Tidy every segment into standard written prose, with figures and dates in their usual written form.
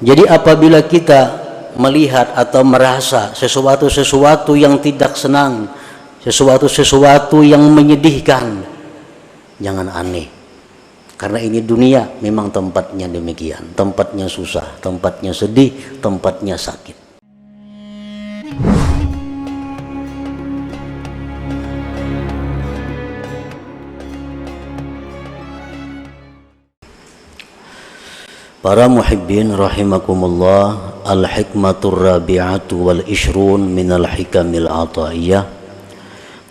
Jadi apabila kita melihat atau merasa sesuatu yang tidak senang, sesuatu yang menyedihkan, jangan aneh. Karena ini dunia memang tempatnya demikian, tempatnya susah, tempatnya sedih, tempatnya sakit. Para muhibbin rahimakumullah, al-hikmatur rabi'atu wal ishrun minal hikamil ataiyah.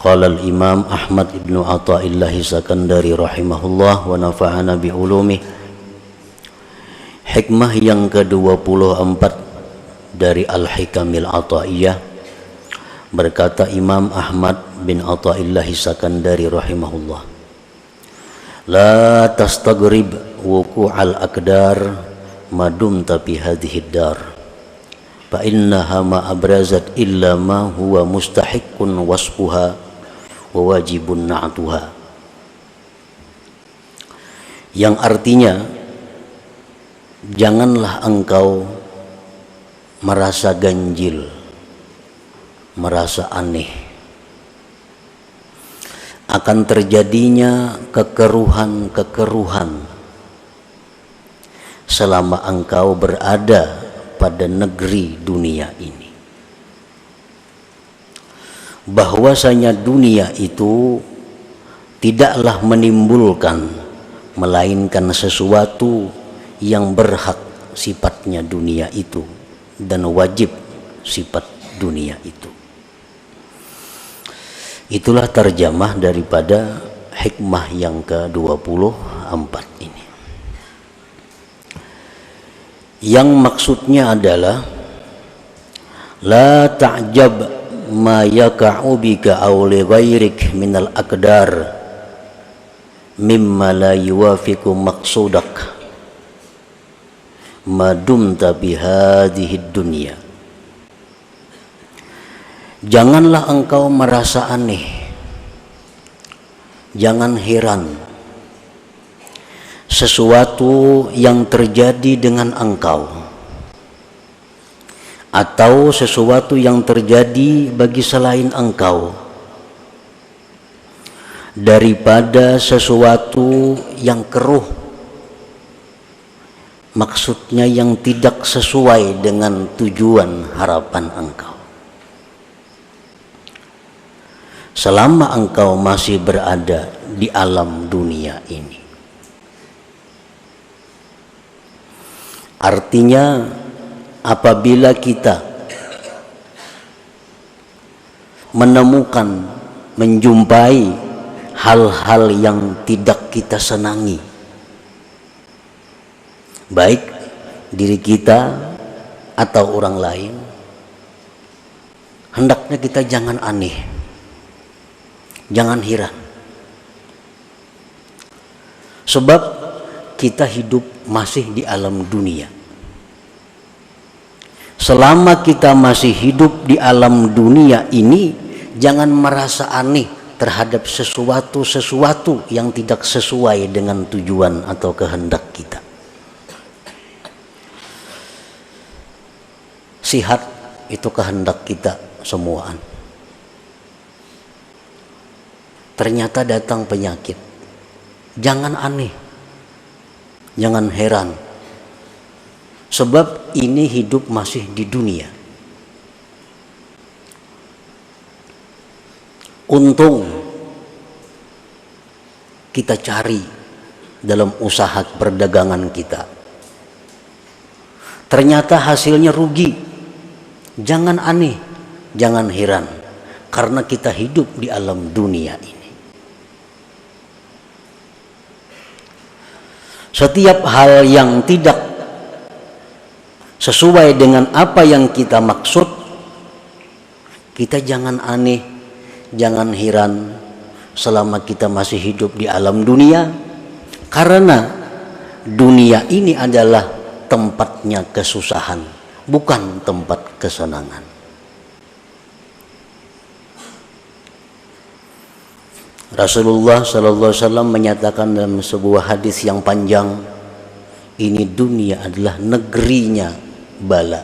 Qala al-imam Ahmad ibn Athaillah Sakandari rahimahullah wa nafa'ana bi ulumi. Hikmah yang ke-24 dari al-hikamil ataiyah, berkata Imam Ahmad bin Athaillah Sakandari rahimahullah, la tastaghrib wuqu'al aqdar madumta fi hadhihi dar fa innaha ma abrazat illa ma huwa mustahiqqun wasfuha wa wajibun na'tuha. Yang artinya, janganlah engkau merasa ganjil, merasa aneh akan terjadinya kekeruhan selama engkau berada pada negeri dunia ini. Bahwasanya dunia itu tidaklah menimbulkan melainkan sesuatu yang berhak sifatnya dunia itu dan wajib sifat dunia itu. Itulah terjemah daripada hikmah yang ke-24 ini. Yang maksudnya adalah la ta'jab ma yaka'u bika aw li ghairik minal aqdar mimma la yuwafiqu maqsudak ma dumta bi hadhihi dunya. Janganlah engkau merasa aneh, jangan heran sesuatu yang terjadi dengan engkau atau sesuatu yang terjadi bagi selain engkau daripada sesuatu yang keruh, maksudnya yang tidak sesuai dengan tujuan harapan engkau. Selama engkau masih berada di alam dunia ini. Artinya, apabila kita menemukan, menjumpai hal-hal yang tidak kita senangi, baik diri kita atau orang lain, hendaknya kita jangan aneh, jangan heran. Sebab kita hidup masih di alam dunia. Selama kita masih hidup di alam dunia ini, jangan merasa aneh terhadap sesuatu yang tidak sesuai dengan tujuan atau kehendak kita. Sihat itu kehendak kita semuaan. Ternyata datang penyakit. Jangan aneh, jangan heran. Sebab ini hidup masih di dunia. Untung kita cari dalam usaha perdagangan kita. Ternyata hasilnya rugi. Jangan aneh, jangan heran. Karena kita hidup di alam dunia ini. Setiap hal yang tidak sesuai dengan apa yang kita maksud, kita jangan aneh, jangan heran selama kita masih hidup di alam dunia. Karena dunia ini adalah tempatnya kesusahan, bukan tempat kesenangan. Rasulullah sallallahu alaihi wasallam menyatakan dalam sebuah hadis yang panjang, ini dunia adalah negerinya bala.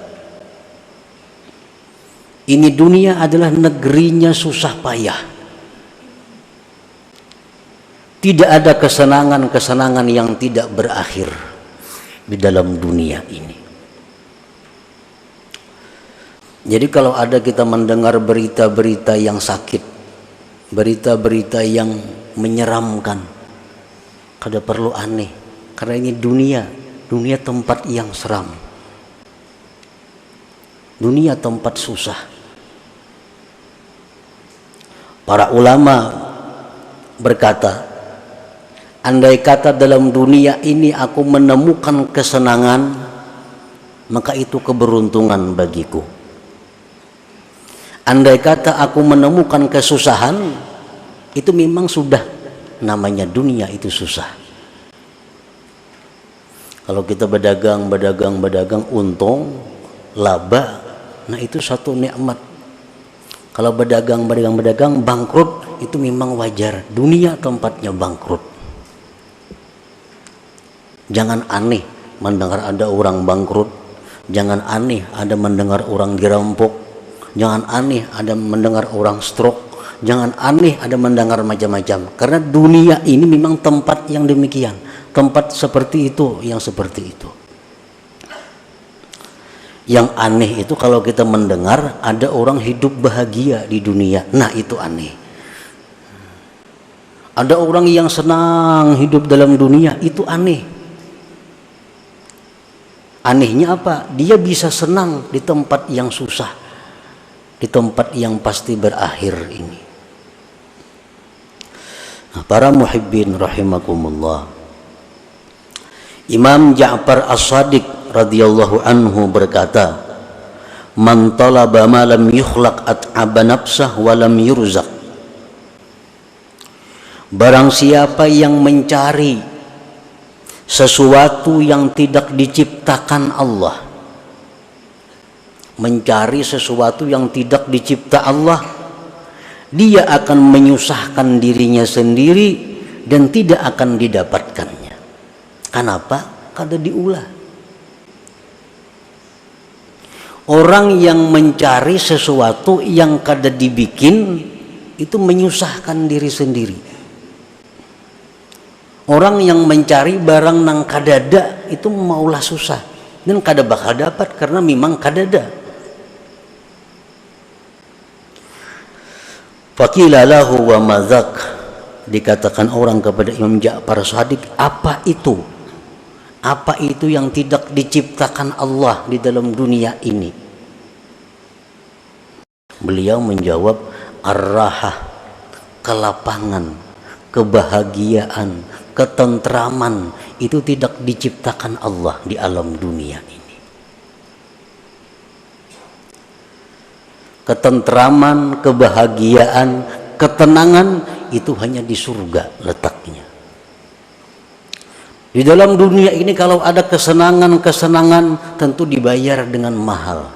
Ini dunia adalah negerinya susah payah. Tidak ada kesenangan-kesenangan yang tidak berakhir di dalam dunia ini. Jadi kalau ada kita mendengar berita-berita yang sakit, berita-berita yang menyeramkan, kada perlu aneh, karena ini dunia tempat yang seram, dunia tempat susah. Para ulama berkata, andai kata dalam dunia ini aku menemukan kesenangan, maka itu keberuntungan bagiku. Andai kata aku menemukan kesusahan, itu memang sudah namanya dunia itu susah. Kalau kita berdagang untung, laba, nah itu satu nikmat. Kalau berdagang bangkrut, itu memang wajar. Dunia tempatnya bangkrut. Jangan aneh mendengar ada orang bangkrut. Jangan aneh ada mendengar orang dirampok. Jangan aneh ada mendengar orang stroke. Jangan aneh ada mendengar macam-macam. Karena dunia ini memang tempat yang demikian. Tempat seperti itu, yang seperti itu. Yang aneh itu kalau kita mendengar ada orang hidup bahagia di dunia. Nah itu aneh. Ada orang yang senang hidup dalam dunia, itu aneh. Anehnya apa? Dia bisa senang di tempat yang susah, di tempat yang pasti berakhir ini. Nah, para muhibbin rahimakumullah, Imam Ja'far As-Shadiq radhiyallahu anhu berkata, man talaba ma lam yukhlaq at'aba nafsah wa lam yurzaq. Barang siapa yang mencari sesuatu yang tidak diciptakan Allah, mencari sesuatu yang tidak dicipta Allah, dia akan menyusahkan dirinya sendiri dan tidak akan didapatkannya. Kenapa? Kada diulah. Orang yang mencari sesuatu yang kada dibikin itu menyusahkan diri sendiri. Orang yang mencari barang nang kadada itu maulah susah dan kada bakal dapat karena memang kadada. Faqila lahu wa madzak, dikatakan orang kepada Imam Ja'far Shadiq, apa itu? Apa itu yang tidak diciptakan Allah di dalam dunia ini? Beliau menjawab, ar-rahah, kelapangan, kebahagiaan, ketentraman, itu tidak diciptakan Allah di alam dunia ini. Ketentraman, kebahagiaan, ketenangan itu hanya di surga letaknya. Di dalam dunia ini kalau ada kesenangan-kesenangan tentu dibayar dengan mahal.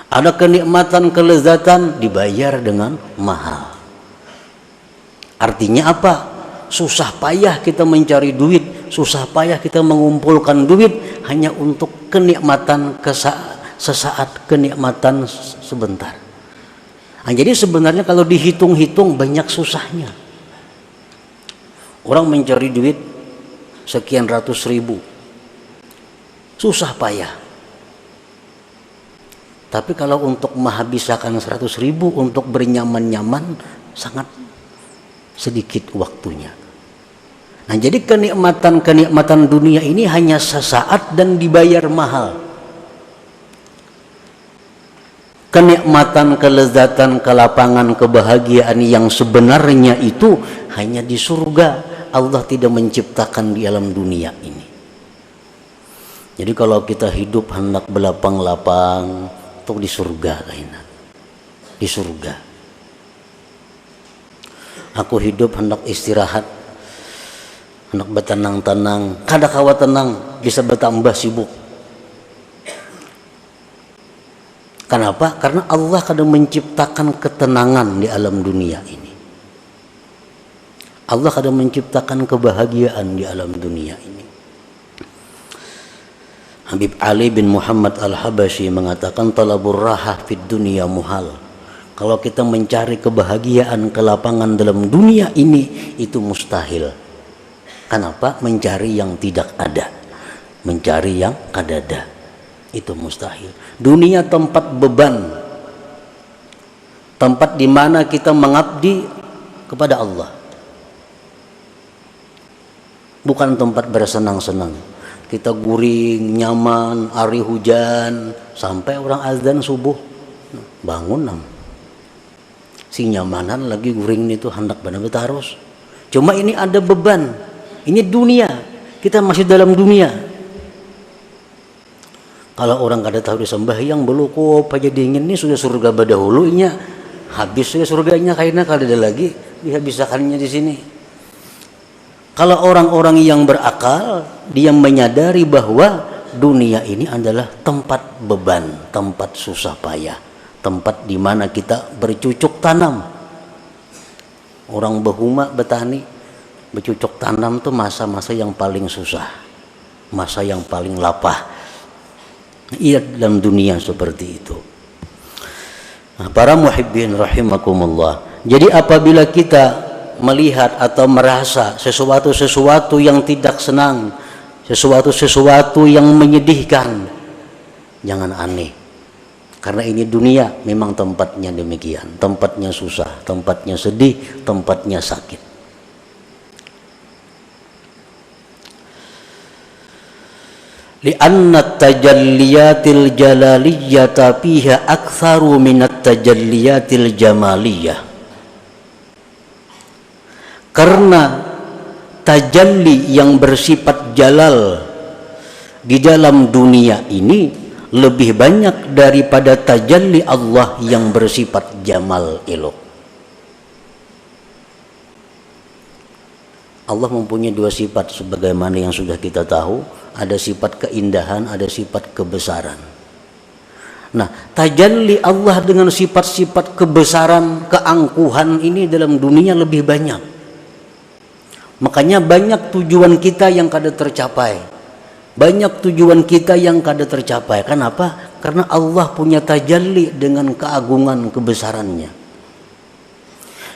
Ada kenikmatan, kelezatan dibayar dengan mahal. Artinya apa? Susah payah kita mencari duit, susah payah kita mengumpulkan duit hanya untuk kenikmatan sesaat, kenikmatan sebentar. Nah, jadi sebenarnya kalau dihitung-hitung banyak susahnya. Orang mencari duit sekian ratus ribu, susah payah. Tapi kalau untuk menghabiskan 100 ribu untuk bernyaman-nyaman sangat sedikit waktunya. Nah, jadi kenikmatan dunia ini hanya sesaat dan dibayar mahal. Kenikmatan, kelezatan, kelapangan, kebahagiaan yang sebenarnya itu hanya di surga. Allah tidak menciptakan di alam dunia ini. Jadi kalau kita hidup hendak belapang-lapang untuk di surga lainnya. Di surga. Aku hidup hendak istirahat, hendak bertenang-tenang, kada kawa tenang, bisa bertambah sibuk. Kenapa? Karena Allah kadang menciptakan ketenangan di alam dunia ini. Allah kadang menciptakan kebahagiaan di alam dunia ini. Habib Ali bin Muhammad Al-Habasyi mengatakan talabur rahah fid dunya muhal. Kalau kita mencari kebahagiaan, kelapangan dalam dunia ini itu mustahil. Kenapa? Mencari yang tidak ada, mencari yang kadada itu mustahil. Dunia tempat beban, tempat di mana kita mengabdi kepada Allah, bukan tempat bersenang-senang. Kita guring, nyaman, hari hujan, sampai orang azan subuh, bangun nam. Si nyamanan lagi guring itu hendak benar-benar harus. Cuma ini ada beban, ini dunia, kita masih dalam dunia. Kalau orang kada tahu disembahyang belukop aja dingin, ini sudah surga badahulunya, habis sudah surganya karena kada ada lagi dihabisakannya di sini. Kalau orang-orang yang berakal, dia menyadari bahwa dunia ini adalah tempat beban, tempat susah payah, tempat di mana kita bercucuk tanam. Orang behuma betani, bercucuk tanam itu masa-masa yang paling susah, masa yang paling lapah. Iya, dalam dunia seperti itu. Nah, para muhibbin rahimakumullah. Jadi apabila kita melihat atau merasa sesuatu yang tidak senang, sesuatu yang menyedihkan, jangan aneh, karena ini dunia memang tempatnya demikian, tempatnya susah, tempatnya sedih, tempatnya sakit. Li'anna tajalliyatil jalaliyyata fiha aktsaru minat tajalliyatil jamaliyah. Karena tajalli yang bersifat jalal di dalam dunia ini lebih banyak daripada tajalli Allah yang bersifat jamal elok. Allah mempunyai dua sifat sebagaimana yang sudah kita tahu, ada sifat keindahan, ada sifat kebesaran. Nah, tajalli Allah dengan sifat-sifat kebesaran, keangkuhan ini dalam dunia lebih banyak. Makanya banyak tujuan kita yang kada tercapai. Banyak tujuan kita yang kada tercapai. Kenapa? Karena Allah punya tajalli dengan keagungan kebesarannya.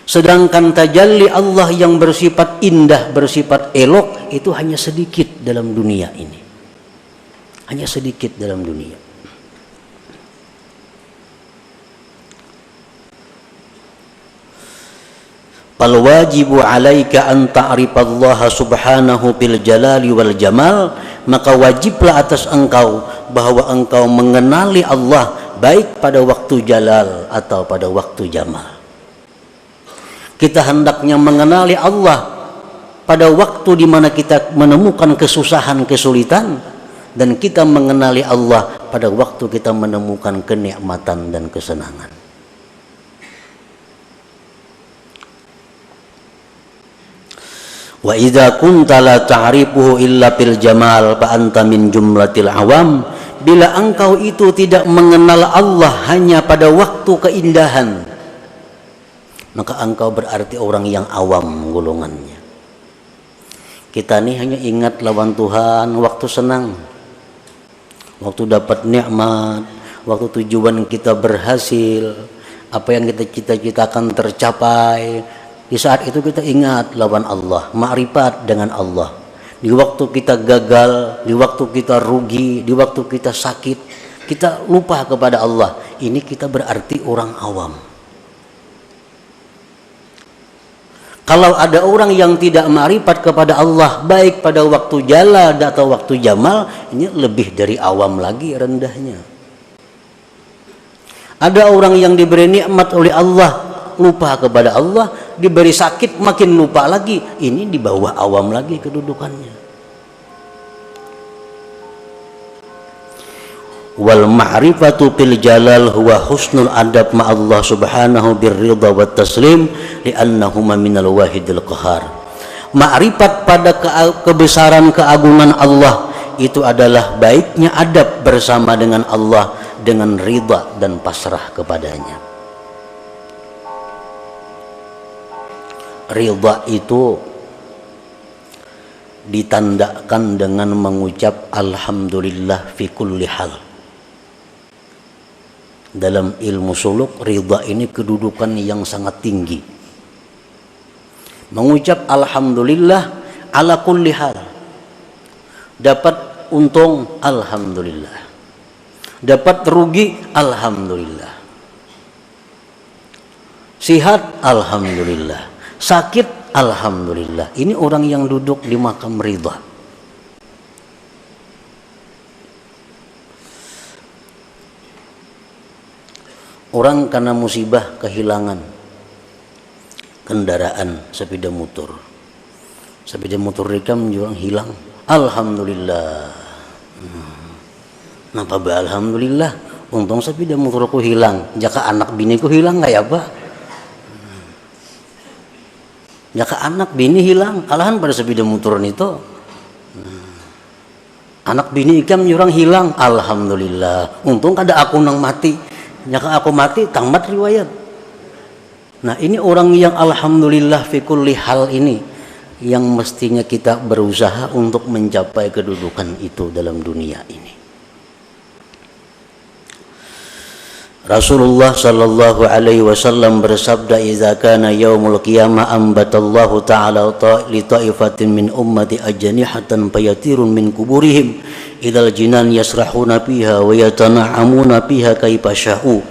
Sedangkan tajalli Allah yang bersifat indah, bersifat elok, itu hanya sedikit dalam dunia ini. Hanya sedikit dalam dunia. Fal wajibu alaika an ta'rifallaha subhanahu bil jalali wal jamal, maka wajiblah atas engkau bahwa engkau mengenali Allah baik pada waktu jalal atau pada waktu jamal. Kita hendaknya mengenali Allah pada waktu di mana kita menemukan kesusahan, kesulitan, dan kita mengenali Allah pada waktu kita menemukan kenikmatan dan kesenangan. Wa idza kunta la ta'rifuhu illa bil jamal fa anta min jumlatil awam. Bila engkau itu tidak mengenal Allah hanya pada waktu keindahan, maka engkau berarti orang yang awam golongannya. Kita ini hanya ingat lawan Tuhan waktu senang, waktu dapat nikmat, waktu tujuan kita berhasil, apa yang kita cita-citakan tercapai. Di saat itu kita ingat lawan Allah, ma'rifat dengan Allah. Di waktu kita gagal, di waktu kita rugi, di waktu kita sakit, kita lupa kepada Allah. Ini kita berarti orang awam. Kalau ada orang yang tidak ma'rifat kepada Allah, baik pada waktu jalal atau waktu jamal, ini lebih dari awam lagi rendahnya. Ada orang yang diberi nikmat oleh Allah, lupa kepada Allah, diberi sakit makin lupa lagi, ini di bawah awam lagi kedudukannya. Wal ma'rifatu fil jalal huwa husnul adab ma Allah subhanahu birridha wat taslim li'annahuma minal wahidil qahar. Ma'rifat pada kebesaran keagungan Allah itu adalah baiknya adab bersama dengan Allah dengan ridha dan pasrah kepadanya. Ridha itu ditandakan dengan mengucap alhamdulillah fi kulli hal. Dalam ilmu suluk, ridha ini kedudukan yang sangat tinggi. Mengucap alhamdulillah ala kulli hal. Dapat untung, alhamdulillah. Dapat rugi, alhamdulillah. Sihat, alhamdulillah. Sakit, alhamdulillah. Ini orang yang duduk di makam ridha. Orang karena musibah kehilangan kendaraan sepeda motor. Sepeda motor mereka menjual hilang. Alhamdulillah. Napa ba alhamdulillah? Untung sepeda motorku hilang. Jaka anak biniku hilang nggak ya Pak? Jaka anak bini hilang, kalahan pada sepeda motor itu. Anak bini ikam jurang hilang. Alhamdulillah. Untung kada aku nang mati. Jaka aku mati, tamat riwayat. Nah ini orang yang alhamdulillah fi kulli hal ini yang mestinya kita berusaha untuk mencapai kedudukan itu dalam dunia ini. Rasulullah sallallahu alaihi wasallam bersabda, "Idza kana yaumul qiyamah ambatallahu ta'ala li ta'ifatin min ummati ajnihatan fayatirun min kuburihim idal jinan yasrahuna fiha wa yatana'amuna fiha kaifa sya'u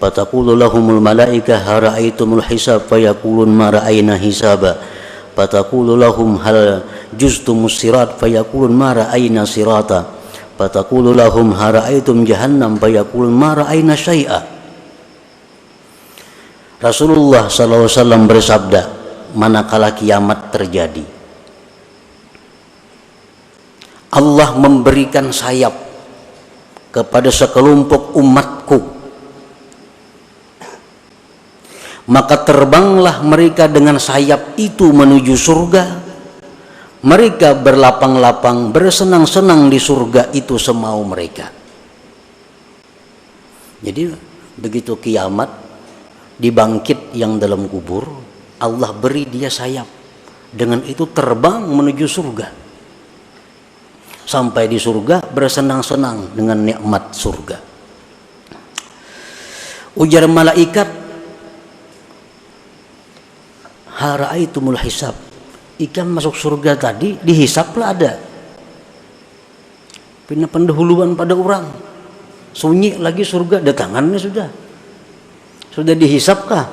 fataqulu lahumul malaikah hara'aitumul hisab fayaqulun ma ra'ayna hisaba fataqulu lahum hal juztumus sirat fayaqulun ma ra'ayna sirata fataqulu lahum hara'aitum jahannam fayaqulun ma ra'ayna syai'a." Rasulullah sallallahu alaihi wasallam bersabda, manakala kiamat terjadi, Allah memberikan sayap kepada sekelompok umatku, maka terbanglah mereka dengan sayap itu menuju surga. Mereka berlapang-lapang, bersenang-senang di surga itu semau mereka. Jadi begitu kiamat, dibangkit yang dalam kubur, Allah beri dia sayap. Dengan itu terbang menuju surga. Sampai di surga bersenang-senang dengan nikmat surga. Ujar malaikat, hara'aitumul hisab. Ikan masuk surga tadi dihisaplah ada. Pindah pendahuluan pada orang. Sunyi lagi surga, datangannya sudah dihisapkah?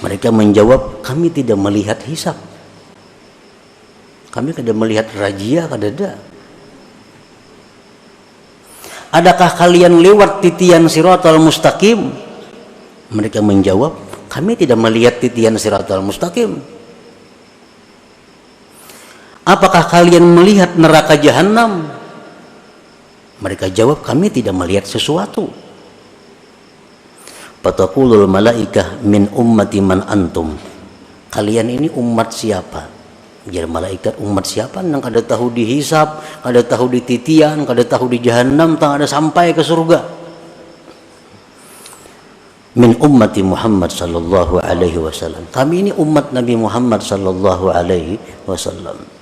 Mereka menjawab, kami tidak melihat hisap. Kami tidak melihat razia, kada ada. Adakah kalian lewat titian siratal mustaqim? Mereka menjawab, kami tidak melihat titian siratal mustaqim. Apakah kalian melihat neraka jahanam? Mereka jawab, kami tidak melihat sesuatu. Fataqulul malaikah min ummati man antum. Kalian ini umat siapa? Jadi malaikat, umat siapa yang kada tahu dihisap, kada tahu di titian, kada tahu di jahanam, tak ada sampai ke surga. Min ummati Muhammad sallallahu alaihi wasallam. Kami ini umat Nabi Muhammad sallallahu alaihi wasallam.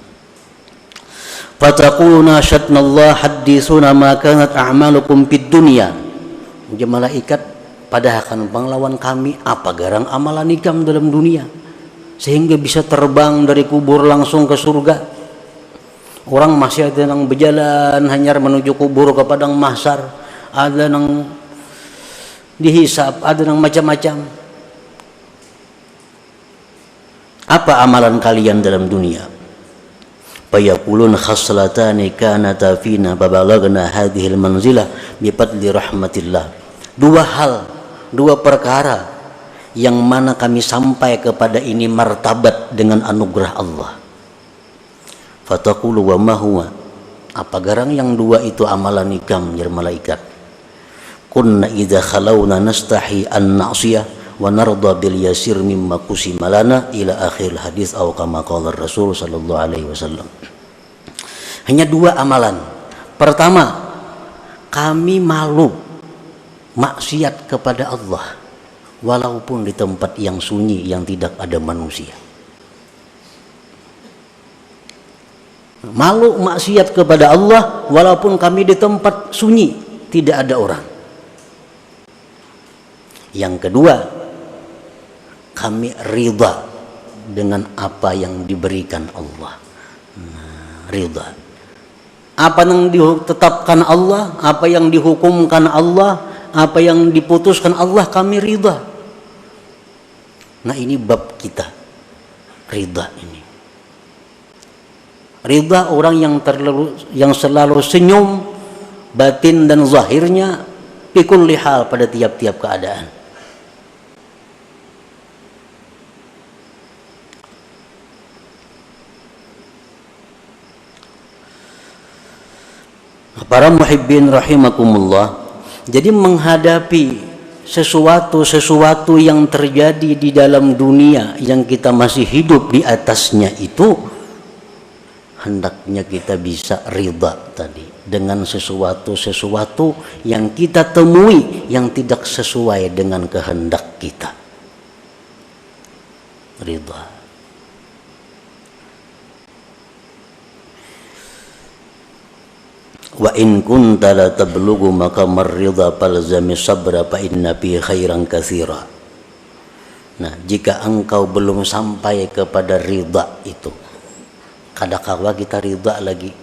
Fataquluna syatnallah hadithuna ma kanat a'malukum fid dunya. Jadi malaikat, pada akan panglawan kami apa garang amalan ikam dalam dunia sehingga bisa terbang dari kubur langsung ke surga. Orang masih ada yang berjalan hanyar menuju kubur ke padang mahsyar, ada yang dihisap, ada yang macam-macam. Apa amalan kalian dalam dunia? Fayaqulun khaslatani kanata fina babalagna hadhil manzilah bifadli rahmatillah. Dua perkara yang mana kami sampai kepada ini martabat dengan anugerah Allah. Fataqulu wa ma huwa. Apa garang yang dua itu amalan ikam ya malaikat? Kunna idza khalawna nastahi an na'siyah wa narda bil yasir mimma qusima lana ila akhir hadis atau kama qala Rasul sallallahu alaihi wasallam. Hanya dua amalan. Pertama, kami malu maksiat kepada Allah walaupun di tempat yang sunyi yang tidak ada manusia. Malu maksiat kepada Allah walaupun kami di tempat sunyi, tidak ada orang. Yang kedua, kami ridha dengan apa yang diberikan Allah. Ridha. Apa yang ditetapkan Allah, apa yang dihukumkan Allah, apa yang diputuskan Allah, kami ridha. Nah, ini bab kita. Ridha ini. Ridha orang yang selalu senyum batin dan zahirnya pikul lihal pada tiap-tiap keadaan. Para muhibbin rahimakumullah, jadi menghadapi sesuatu yang terjadi di dalam dunia yang kita masih hidup di atasnya itu, hendaknya kita bisa ridha tadi dengan sesuatu yang kita temui yang tidak sesuai dengan kehendak kita. Ridha. Wa in kunta la tablughu maqamar ridha falzami sabra fa inna fi khairan katsira. Nah, jika engkau belum sampai kepada ridha itu, kadakawa kita ridha lagi.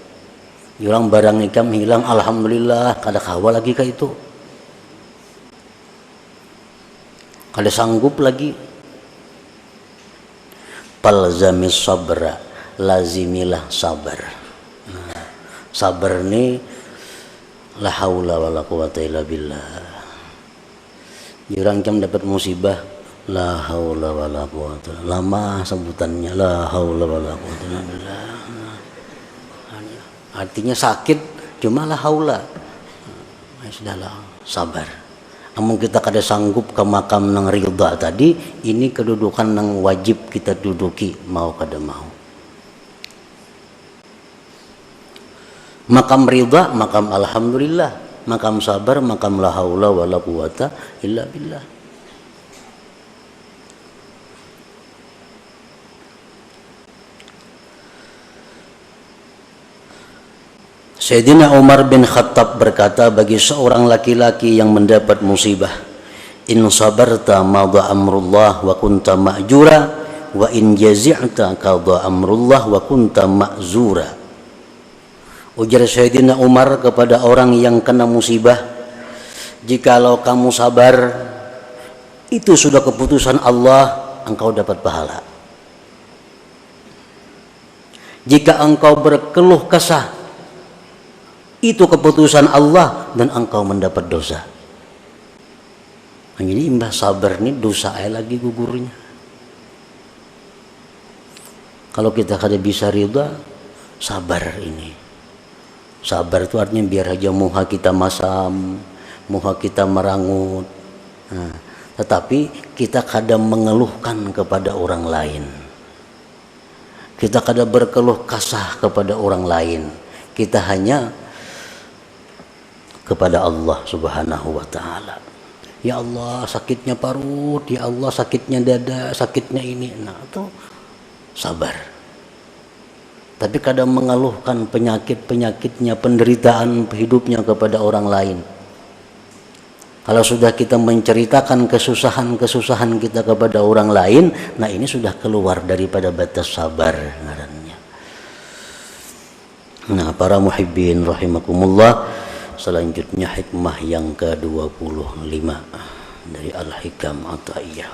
Orang barang ikam hilang, alhamdulillah, kadakawa lagi ke itu. Kada sanggup lagi. Falzami sabra, lazimilah sabar. Sabar ni la haula wala quwata illa billah. Orang jam dapat musibah, la haula wala quwata. Lama sebutannya, la haula wala quwata illa billah. Artinya sakit, cuma la haula. Sudahlah, sabar. Namun kita kada sanggup ke makam nang ridha tadi, ini kedudukan nang wajib kita duduki mau kada mau. Makam ridha, makam alhamdulillah, makam sabar, makam la haula wala quwata illa billah. Sayyidina Umar bin Khattab berkata bagi seorang laki-laki yang mendapat musibah, in sabarta madha amrullah wa kunta ma'jura wa in jazi'ta qadha amrullah wa kunta ma'zura. Ujar Sayyidina Umar kepada orang yang kena musibah, jikalau kamu sabar, itu sudah keputusan Allah, engkau dapat pahala. Jika engkau berkeluh kesah, itu keputusan Allah dan engkau mendapat dosa. Jadi imbah sabar ini dosa lagi gugurnya. Kalau kita kada bisa ridha, sabar ini. Sabar itu artinya biar aja muha kita masam, muha kita merangut. Nah, tetapi kita kadang mengeluhkan kepada orang lain. Kita kadang berkeluh kasah kepada orang lain. Kita hanya kepada Allah Subhanahu wa taala. Ya Allah, sakitnya parut, ya Allah, sakitnya dada, sakitnya ini. Nah, itu sabar. Tapi kadang mengeluhkan penyakit-penyakitnya, penderitaan hidupnya kepada orang lain. Kalau sudah kita menceritakan kesusahan-kesusahan kita kepada orang lain, nah ini sudah keluar daripada batas sabar ngarannya. Nah, para muhibbin rahimakumullah, selanjutnya hikmah yang ke-25 dari Al-Hikam Athaiyah.